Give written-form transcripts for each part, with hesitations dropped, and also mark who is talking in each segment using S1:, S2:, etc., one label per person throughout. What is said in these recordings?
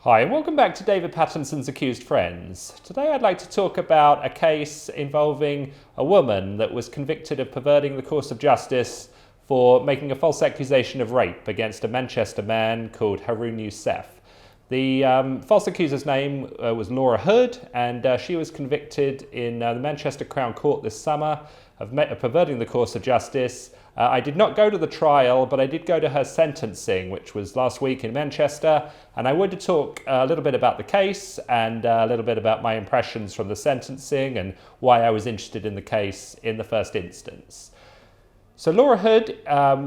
S1: Hi, and welcome back to David Pattinson's Accused Friends. Today I'd like to talk about a case involving a woman that was convicted of perverting the course of justice for making a false accusation of rape against a Manchester man called Haroon Yousaf. The false accuser's name was Laura Hood, and she was convicted in the Manchester Crown Court this summer of perverting the course of justice. I did not go to the trial, but I did go to her sentencing, which was last week in Manchester, and I wanted to talk a little bit about the case and a little bit about my impressions from the sentencing and why I was interested in the case in the first instance. So Laura Hood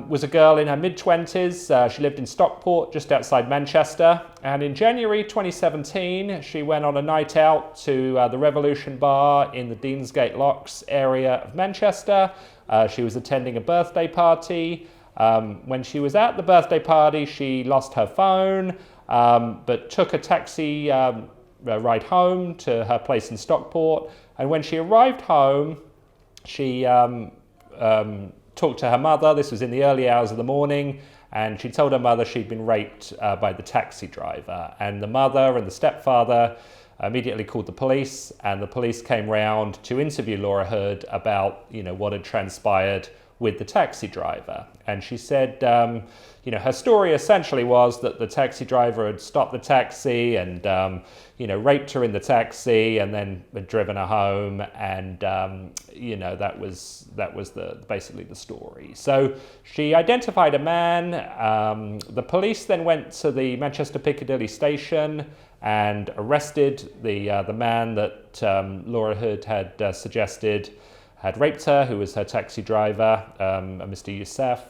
S1: was a girl in her mid-20s. She lived in Stockport, just outside Manchester. And in January 2017, she went on a night out to the Revolution Bar in the Deansgate Locks area of Manchester. She was attending a birthday party. When she was at the birthday party, she lost her phone, but took a taxi ride home to her place in Stockport. And when she arrived home, she talked to her mother. This was in the early hours of the morning, and she told her mother she'd been raped by the taxi driver. And the mother and the stepfather immediately called the police, and the police came round to interview Laura Hood about, what had transpired with the taxi driver. And she said, her story essentially was that the taxi driver had stopped the taxi and, raped her in the taxi and then had driven her home. And, that was basically the story. So she identified a man. The police then went to the Manchester Piccadilly station and arrested the man that Laura Hood had suggested had raped her, who was her taxi driver, Mr. Yousaf,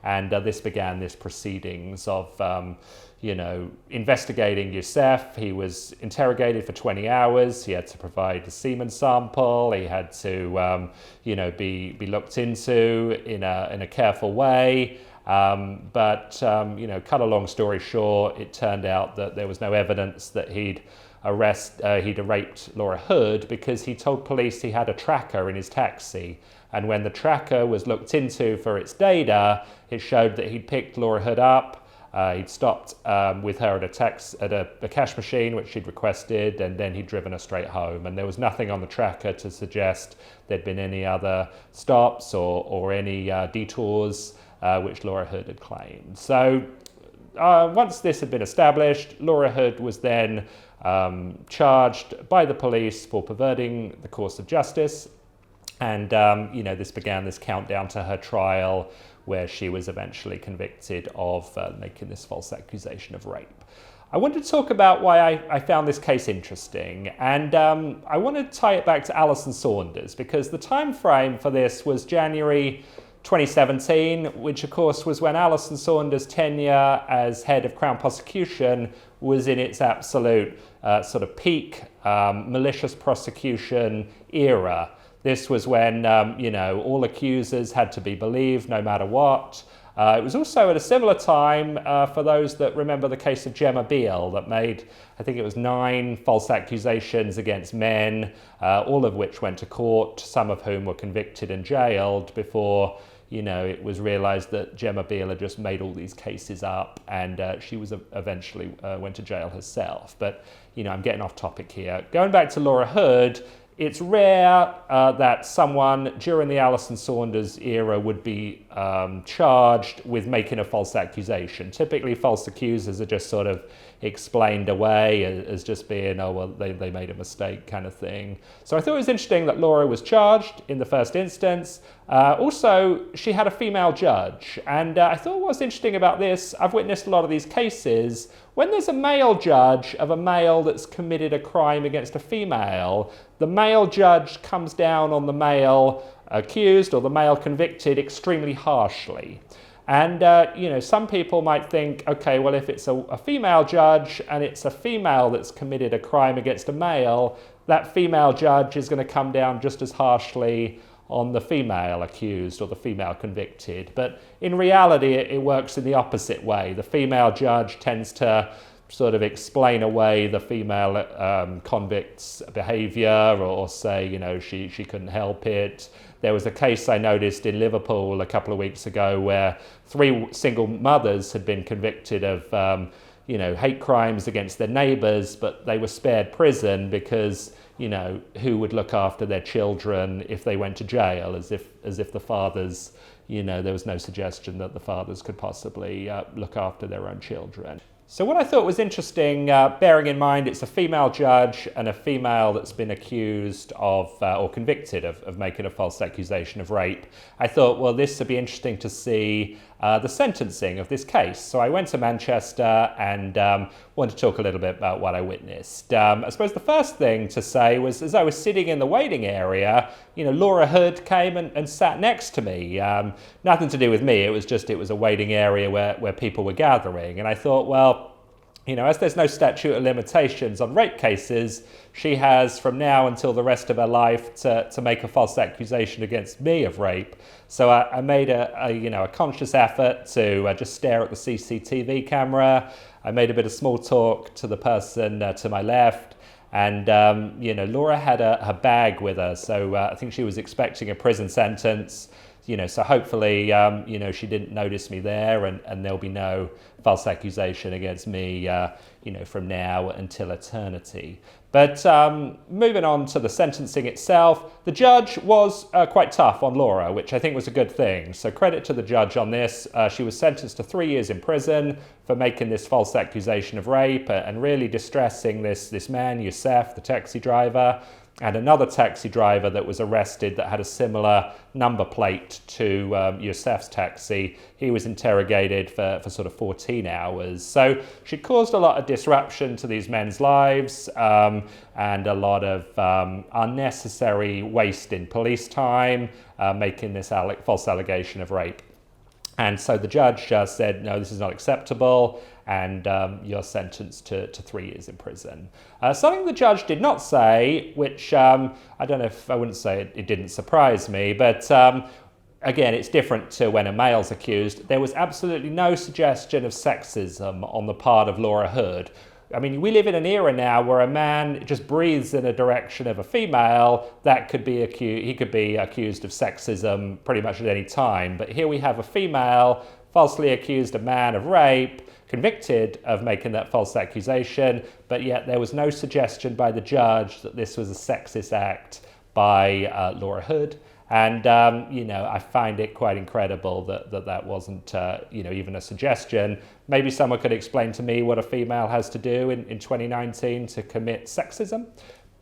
S1: and this began this proceedings of, investigating Yousaf. He was interrogated for 20 hours. He had to provide a semen sample. He had to, be looked into in a careful way. But cut a long story short, it turned out that there was no evidence that he'd raped Laura Hood because he told police he had a tracker in his taxi. And when the tracker was looked into for its data, it showed that he'd picked Laura Hood up. He'd stopped with her at a cash machine, which she'd requested, and then he'd driven her straight home. And there was nothing on the tracker to suggest there'd been any other stops or any detours which Laura Hood had claimed. So once this had been established, Laura Hood was then charged by the police for perverting the course of justice. And, this began this countdown to her trial where she was eventually convicted of making this false accusation of rape. I wanted to talk about why I found this case interesting, and I want to tie it back to Alison Saunders because the time frame for this was January 2017, which of course was when Alison Saunders' tenure as head of Crown Prosecution was in its absolute sort of peak malicious prosecution era. This was when, all accusers had to be believed no matter what. It was also at a similar time, for those that remember the case of Gemma Beale, that made, I think it was 9 false accusations against men, all of which went to court, some of whom were convicted and jailed before, it was realized that Gemma Beale had just made all these cases up, and she was eventually went to jail herself. But, I'm getting off topic here. Going back to Laura Hood, it's rare that someone during the Alison Saunders era would be charged with making a false accusation. Typically, false accusers are just sort of explained away as just being, they made a mistake kind of thing. So I thought it was interesting that Laura was charged in the first instance. Also, she had a female judge. And I thought what was interesting about this, I've witnessed a lot of these cases, when there's a male judge of a male that's committed a crime against a female, the male judge comes down on the male accused or the male convicted extremely harshly. And, some people might think, okay, well, if it's a female judge and it's a female that's committed a crime against a male, that female judge is going to come down just as harshly on the female accused or the female convicted. But in reality, it works in the opposite way. The female judge tends to sort of explain away the female convict's behaviour or say, she couldn't help it. There was a case I noticed in Liverpool a couple of weeks ago where 3 single mothers had been convicted of hate crimes against their neighbours, but they were spared prison because, who would look after their children if they went to jail, as if the fathers, there was no suggestion that the fathers could possibly look after their own children. So what I thought was interesting, bearing in mind it's a female judge and a female that's been accused of or convicted of making a false accusation of rape, I thought, well, this would be interesting to see the sentencing of this case. So I went to Manchester and wanted to talk a little bit about what I witnessed. I suppose the first thing to say was, as I was sitting in the waiting area, Laura Hood came and sat next to me. Nothing to do with me, it was a waiting area where people were gathering. And I thought, well, as there's no statute of limitations on rape cases, she has from now until the rest of her life to make a false accusation against me of rape. So I made a conscious effort to just stare at the CCTV camera. I made a bit of small talk to the person to my left. And, Laura had her bag with her. So I think she was expecting a prison sentence. So hopefully, she didn't notice me there, and there'll be no false accusation against me, from now until eternity. But moving on to the sentencing itself, the judge was quite tough on Laura, which I think was a good thing. So credit to the judge on this. She was sentenced to 3 years in prison for making this false accusation of rape and really distressing this man, Yousaf, the taxi driver, and another taxi driver that was arrested that had a similar number plate to Yousaf's taxi. He was interrogated for sort of 14 hours. So she caused a lot of disruption to these men's lives and a lot of unnecessary waste in police time, making this false allegation of rape. And so the judge said, no, this is not acceptable, and you're sentenced to 3 years in prison. Something the judge did not say, which I don't know if I wouldn't say it didn't surprise me, but again, it's different to when a male's accused. There was absolutely no suggestion of sexism on the part of Laura Hood. I mean, we live in an era now where a man just breathes in a direction of a female, that could be he could be accused of sexism pretty much at any time. But here we have a female falsely accused a man of rape, convicted of making that false accusation, but yet there was no suggestion by the judge that this was a sexist act by Laura Hood. And, I find it quite incredible that wasn't, even a suggestion. Maybe someone could explain to me what a female has to do in 2019 to commit sexism,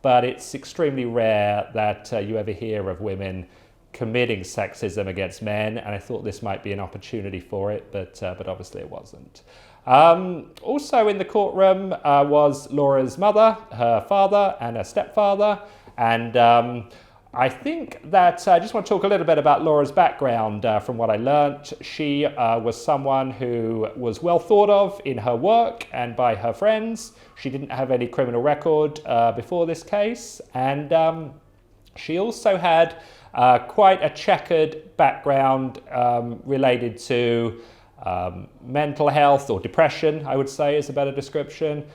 S1: but it's extremely rare that you ever hear of women committing sexism against men, and I thought this might be an opportunity for it, but obviously it wasn't. Also in the courtroom was Laura's mother, her father, and her stepfather, and I think that I just want to talk a little bit about Laura's background from what I learnt. She was someone who was well thought of in her work and by her friends. She didn't have any criminal record before this case, and she also had quite a checkered background related to mental health or depression, I would say is a better description,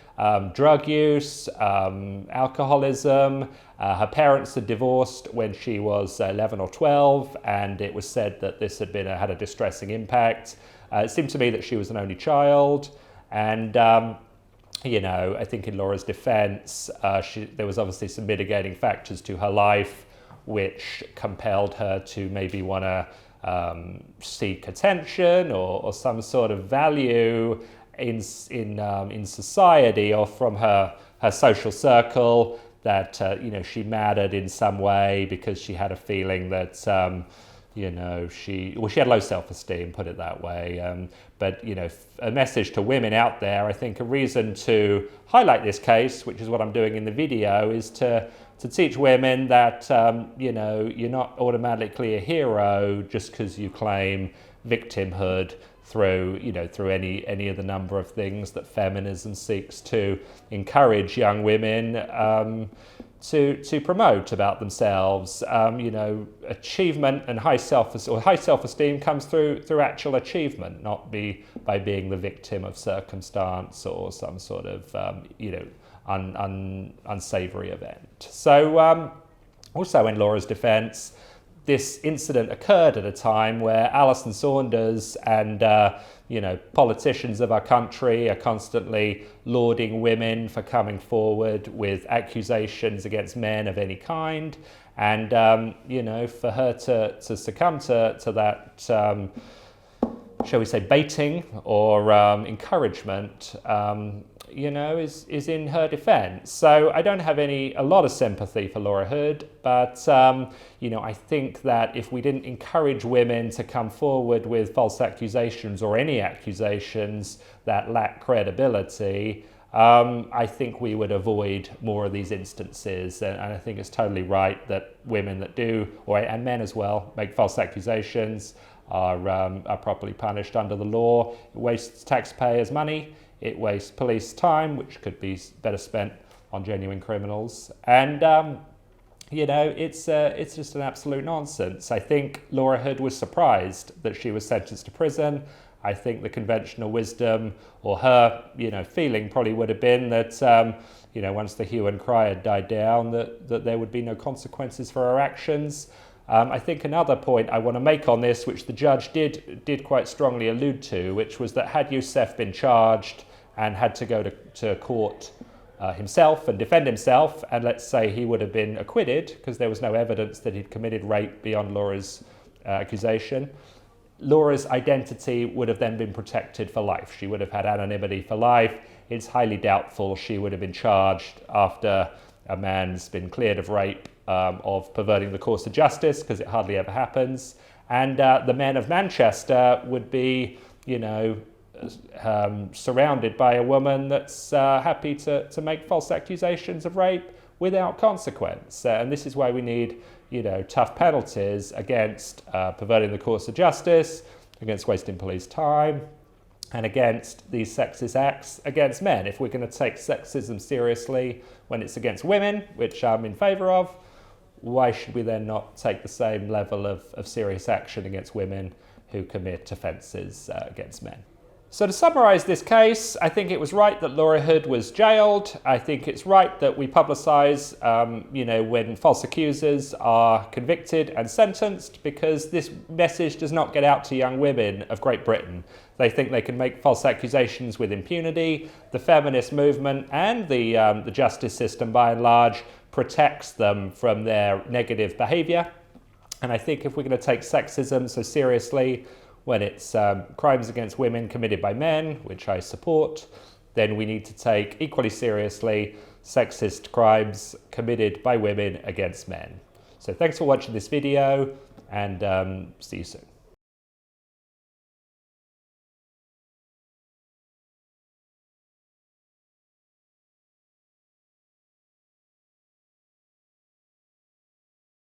S1: drug use, alcoholism. Her parents had divorced when she was 11 or 12, and it was said that this had a distressing impact. It seemed to me that she was an only child, and I think in Laura's defense, there was obviously some mitigating factors to her life which compelled her to maybe want to seek attention or some sort of value in society or from her social circle, that she mattered in some way because she had a feeling that she had low self-esteem, put it that way. But a message to women out there, I think a reason to highlight this case, which is what I'm doing in the video, is to teach women that you're not automatically a hero just because you claim victimhood through any of the number of things that feminism seeks to encourage young women to promote about themselves. Achievement and high self-esteem comes through actual achievement, not by being the victim of circumstance or some sort of unsavory event. So also in Laura's defense, this incident occurred at a time where Alison Saunders and politicians of our country are constantly lauding women for coming forward with accusations against men of any kind, and for her to succumb to that, shall we say, baiting or encouragement, is in her defence. So I don't have a lot of sympathy for Laura Hood, but I think that if we didn't encourage women to come forward with false accusations or any accusations that lack credibility, I think we would avoid more of these instances. And I think it's totally right that women that do, and men as well, make false accusations are properly punished under the law. It wastes taxpayers' money. It wastes police time, which could be better spent on genuine criminals. And, it's just an absolute nonsense. I think Laura Hood was surprised that she was sentenced to prison. I think the conventional wisdom, or her, feeling probably would have been that, once the hue and cry had died down, that there would be no consequences for her actions. I think another point I want to make on this, which the judge did quite strongly allude to, which was that had Yousaf been charged and had to go to court himself and defend himself, and let's say he would have been acquitted because there was no evidence that he'd committed rape beyond Laura's accusation, Laura's identity would have then been protected for life. She would have had anonymity for life. It's highly doubtful she would have been charged after a man's been cleared of rape of perverting the course of justice, because it hardly ever happens. And the men of Manchester would be, surrounded by a woman that's happy to make false accusations of rape without consequence. And this is why we need, tough penalties against perverting the course of justice, against wasting police time, and against these sexist acts against men. If we're going to take sexism seriously when it's against women, which I'm in favour of, why should we then not take the same level of serious action against women who commit offences against men? So to summarise this case, I think it was right that Laura Hood was jailed. I think it's right that we publicise, when false accusers are convicted and sentenced, because this message does not get out to young women of Great Britain. They think they can make false accusations with impunity. The feminist movement and the justice system, by and large, protects them from their negative behaviour. And I think if we're going to take sexism so seriously, when it's crimes against women committed by men, which I support, then we need to take equally seriously sexist crimes committed by women against men. So thanks for watching this video, and see you soon.